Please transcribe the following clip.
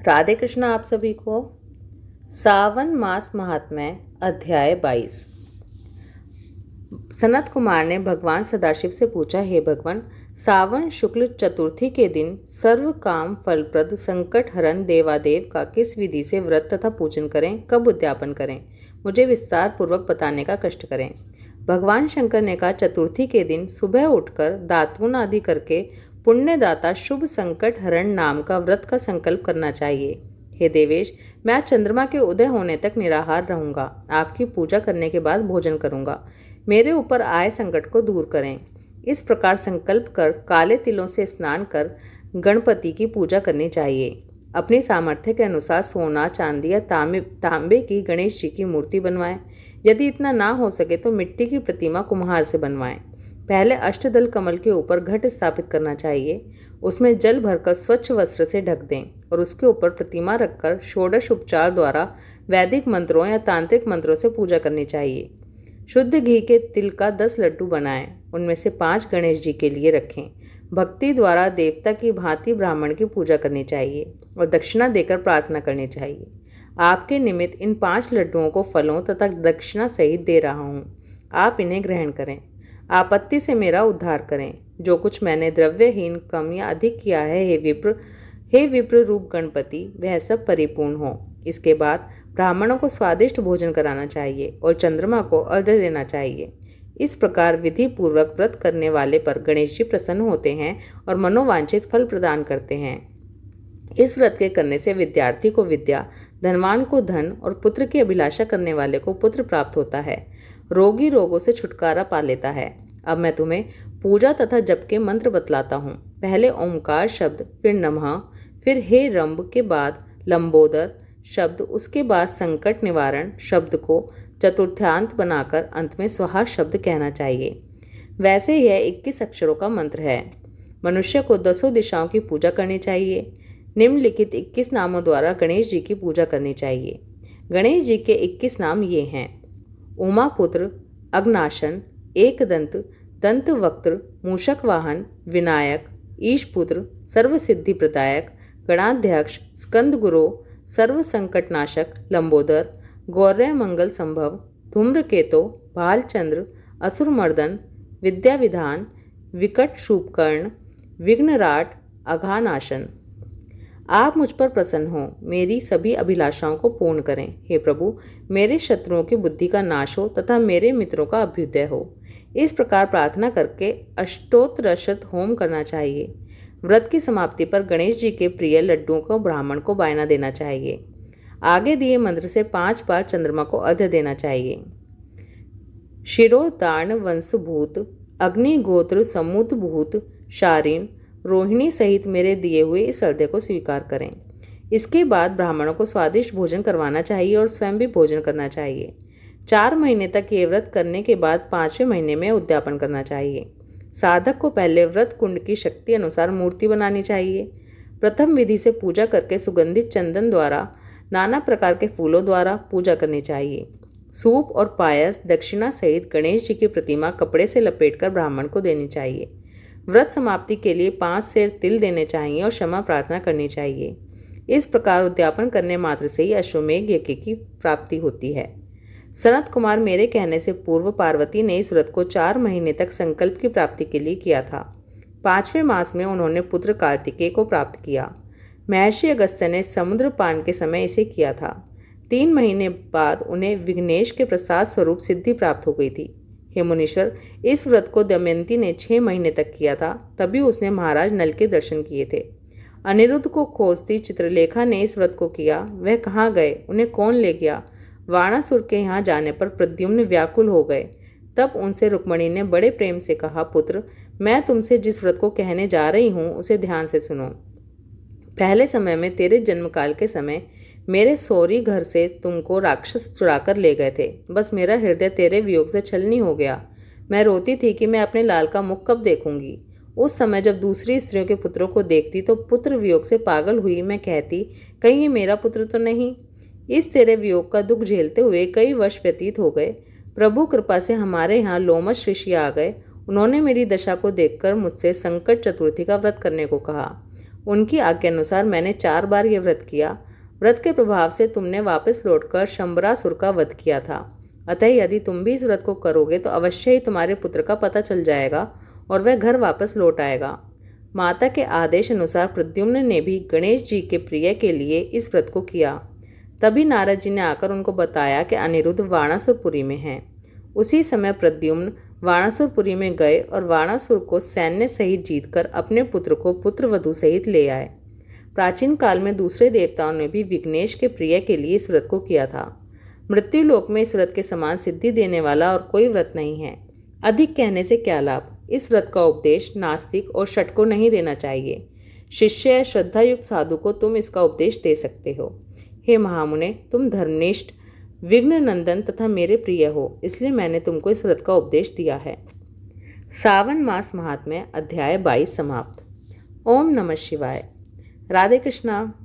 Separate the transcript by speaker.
Speaker 1: राधे कृष्ण आप सभी को। सावन मास महात्म्य अध्याय 22। सनत कुमार ने भगवान सदाशिव से पूछा, हे भगवान, सावन शुक्ल चतुर्थी के दिन सर्व काम फलप्रद संकट हरण देवादेव का किस विधि से व्रत तथा पूजन करें, कब उद्यापन करें, मुझे विस्तार पूर्वक बताने का कष्ट करें। भगवान शंकर ने कहा, चतुर्थी के दिन सुबह उठकर दातून आदि करके पुण्यदाता शुभ संकट हरण नाम का व्रत का संकल्प करना चाहिए। हे देवेश, मैं आज चंद्रमा के उदय होने तक निराहार रहूंगा। आपकी पूजा करने के बाद भोजन करूंगा। मेरे ऊपर आए संकट को दूर करें। इस प्रकार संकल्प कर काले तिलों से स्नान कर गणपति की पूजा करनी चाहिए। अपनी सामर्थ्य के अनुसार सोना, चांदी या तांबे की गणेश जी की मूर्ति बनवाएं। यदि इतना ना हो सके तो मिट्टी की प्रतिमा कुम्हार से बनवाएं। पहले अष्टदल कमल के ऊपर घट स्थापित करना चाहिए। उसमें जल भरकर स्वच्छ वस्त्र से ढक दें और उसके ऊपर प्रतिमा रखकर षोडश उपचार द्वारा वैदिक मंत्रों या तांत्रिक मंत्रों से पूजा करनी चाहिए। शुद्ध घी के तिल का 10 लड्डू बनाएं। उनमें से 5 गणेश जी के लिए रखें। भक्ति द्वारा देवता की भांति ब्राह्मण की पूजा करनी चाहिए और दक्षिणा देकर प्रार्थना करनी चाहिए। आपके निमित्त इन 5 लड्डुओं को फलों तथा दक्षिणा सहित दे रहा हूँ। आप इन्हें ग्रहण करें। आपत्ति से मेरा उद्धार करें। जो कुछ मैंने द्रव्यहीन कम या अधिक किया है, हे विप्र रूप गणपति, वह सब परिपूर्ण हो। इसके बाद ब्राह्मणों को स्वादिष्ट भोजन कराना चाहिए और चंद्रमा को अर्घ्य देना चाहिए। इस प्रकार विधि पूर्वक व्रत करने वाले पर गणेश जी प्रसन्न होते हैं और मनोवांछित फल प्रदान करते हैं। इस व्रत के करने से विद्यार्थी को विद्या, धनवान को धन और पुत्र की अभिलाषा करने वाले को पुत्र प्राप्त होता है। रोगी रोगों से छुटकारा पा लेता है। अब मैं तुम्हें पूजा तथा जप के मंत्र बतलाता हूँ। पहले ओंकार शब्द, फिर नमः, फिर हे रंब के बाद लंबोदर शब्द, उसके बाद संकट निवारण शब्द को चतुर्थ्यांत बनाकर अंत में स्वाहा शब्द कहना चाहिए। वैसे यह 21 अक्षरों का मंत्र है। मनुष्य को 10 दिशाओं की पूजा करनी चाहिए। निम्नलिखित 21 नामों द्वारा गणेश जी की पूजा करनी चाहिए। गणेश जी के 21 नाम ये हैं: उमापुत्र, अग्नाशन, एकदंत, दंतवक्त्र, मूषक वाहन, विनायक, ईशपुत्र, सर्वसिद्धि प्रदायक, गणाध्यक्ष, स्कंद गुरो, सर्व संकटनाशक, लंबोदर, गौर्य मंगल संभव, धूम्रकेतो, भालचंद्र, असुरमर्दन, विद्या विधान, विकट शूपकर्ण, विघ्नराट, अघानाशन। आप मुझ पर प्रसन्न हो, मेरी सभी अभिलाषाओं को पूर्ण करें। हे प्रभु, मेरे शत्रुओं की बुद्धि का नाश हो तथा मेरे मित्रों का अभ्युदय हो। इस प्रकार प्रार्थना करके अष्टोत्तरशत होम करना चाहिए। व्रत की समाप्ति पर गणेश जी के प्रिय लड्डुओं को ब्राह्मण को बायना देना चाहिए। आगे दिए मंत्र से 5 बार चंद्रमा को अर्घ्य देना चाहिए। शिरोदार्ण वंशभूत, अग्निगोत्र समुद्भूत, शारीन, रोहिणी सहित मेरे दिए हुए इस अर्घ्य को स्वीकार करें। इसके बाद ब्राह्मणों को स्वादिष्ट भोजन करवाना चाहिए और स्वयं भी भोजन करना चाहिए। 4 महीने तक ये व्रत करने के बाद 5वें महीने में उद्यापन करना चाहिए। साधक को पहले व्रत कुंड की शक्ति अनुसार मूर्ति बनानी चाहिए। प्रथम विधि से पूजा करके सुगंधित चंदन द्वारा, नाना प्रकार के फूलों द्वारा पूजा करनी चाहिए। सूप और पायस दक्षिणा सहित गणेश जी की प्रतिमा कपड़े से लपेटकर ब्राह्मण को देनी चाहिए। व्रत समाप्ति के लिए 5 सेर तिल देने चाहिए और क्षमा प्रार्थना करनी चाहिए। इस प्रकार उद्यापन करने मात्र से ही अश्वमेघ यज्ञ की प्राप्ति होती है। सनत कुमार, मेरे कहने से पूर्व पार्वती ने इस व्रत को 4 महीने तक संकल्प की प्राप्ति के लिए किया था। 5वें मास में उन्होंने पुत्र कार्तिकेय को प्राप्त किया। महर्षि अगस्त्य ने समुद्र पान के समय इसे किया था। 3 महीने बाद उन्हें विघ्नेश के प्रसाद स्वरूप सिद्धि प्राप्त हो गई थी। हे मुनीश्वर, इस व्रत को दमयंती ने 6 महीने तक किया था, तभी उसने महाराज नल के दर्शन किए थे। अनिरुद्ध को खोजती चित्रलेखा ने इस व्रत को किया। वह कहाँ गए, उन्हें कौन ले गया? वाणासुर के यहाँ जाने पर प्रद्युम्न व्याकुल हो गए। तब उनसे रुक्मणी ने बड़े प्रेम से कहा, पुत्र, मैं तुमसे जिस व्रत को कहने जा रही हूँ उसे ध्यान से सुनो। पहले समय में तेरे जन्मकाल के समय मेरे सौरी घर से तुमको राक्षस चुराकर ले गए थे। बस मेरा हृदय तेरे वियोग से छलनी हो गया। मैं रोती थी कि मैं अपने लाल का मुख कब देखूंगी। उस समय जब दूसरी स्त्रियों के पुत्रों को देखती तो पुत्र वियोग से पागल हुई मैं कहती, कहीं ये मेरा पुत्र तो नहीं। इस तेरे वियोग का दुख झेलते हुए कई वर्ष व्यतीत हो गए। प्रभु कृपा से हमारे यहाँ लोमश ऋषि आ गए। उन्होंने मेरी दशा को देखकर मुझसे संकट चतुर्थी का व्रत करने को कहा। उनकी आज्ञानुसार मैंने 4 बार यह व्रत किया। व्रत के प्रभाव से तुमने वापस लौटकर शंबरासुर का वध किया था। अतः यदि तुम भी इस व्रत को करोगे तो अवश्य ही तुम्हारे पुत्र का पता चल जाएगा और वह घर वापस लौट आएगा। माता के आदेश अनुसार प्रद्युम्न ने भी गणेश जी के प्रिय के लिए इस व्रत को किया। तभी नारद जी ने आकर उनको बताया कि अनिरुद्ध वाणासुरपुरी में है। उसी समय प्रद्युम्न वाणासुरपुरी में गए और वाणासुर को सैन्य सहित जीतकर अपने पुत्र को पुत्रवधू सहित ले आए। प्राचीन काल में दूसरे देवताओं ने भी विघ्नेश के प्रिय के लिए इस व्रत को किया था। मृत्युलोक में इस व्रत के समान सिद्धि देने वाला और कोई व्रत नहीं है। अधिक कहने से क्या लाभ। इस व्रत का उपदेश नास्तिक और शठ को नहीं देना चाहिए। शिष्य या श्रद्धायुक्त साधु को तुम इसका उपदेश दे सकते हो। हे महामुने, तुम धर्मनिष्ठ, विघ्न नंदन तथा मेरे प्रिय हो, इसलिए मैंने तुमको इस व्रत का उपदेश दिया है। सावन मास महात्म्य अध्याय 22 समाप्त। ओम नमः शिवाय। राधे कृष्णा।